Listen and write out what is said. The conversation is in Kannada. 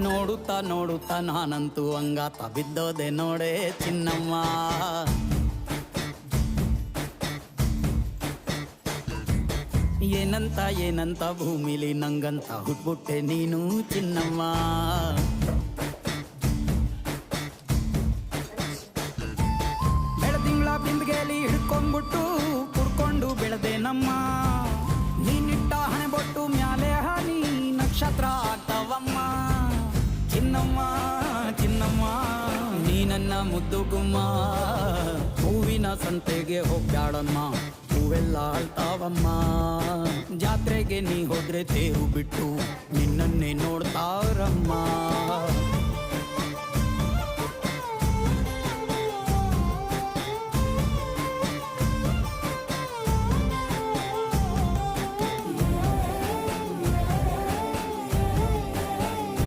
ನೋಡುತ್ತಾ ನೋಡುತ್ತಾ ನಾನಂತೂ ಅಂಗಾತ ಬಿದ್ದೋದೆ ನೋಡೆ ಚಿನ್ನಮ್ಮ. ಏನಂತ ಏನಂತ ಭೂಮಿಲಿ ನಂಗಂತ ಹುಟ್ಬಿಟ್ಟೆ ನೀನು ಚಿನ್ನಮ್ಮ. ಬೆಳದಿಂಗ್ಳ ಬಿಂದಿಗೆಲಿ ಹಿಡ್ಕೊಂಡ್ಬಿಟ್ಟು ಕುಡ್ಕೊಂಡು ಬೆಳೆದೆ ನಮ್ಮ. ನೀನಿಟ್ಟ ಹಣೆ ಬೊಟ್ಟು ಮ್ಯಾಲೆ ಹನಿ ನಕ್ಷತ್ರ ಆಗ್ತಾವಮ್ಮ. ಚಿನ್ನಮ್ಮ ಚಿನ್ನಮ್ಮ ನೀ ನನ್ನ ಮುದ್ದು ಗುಮ್ಮ. ಹೂವಿನ ಸಂತೆಗೆ ಹೋಗ್ಯಾಡಮ್ಮ, ಹೂವೆಲ್ಲ ಅಳ್ತಾವಮ್ಮ. ಜಾತ್ರೆಗೆ ನೀ ಹೋದ್ರೆ ತೇರು ಬಿಟ್ಟು ನಿನ್ನನ್ನೇ ನೋಡ್ತಾರಮ್ಮ.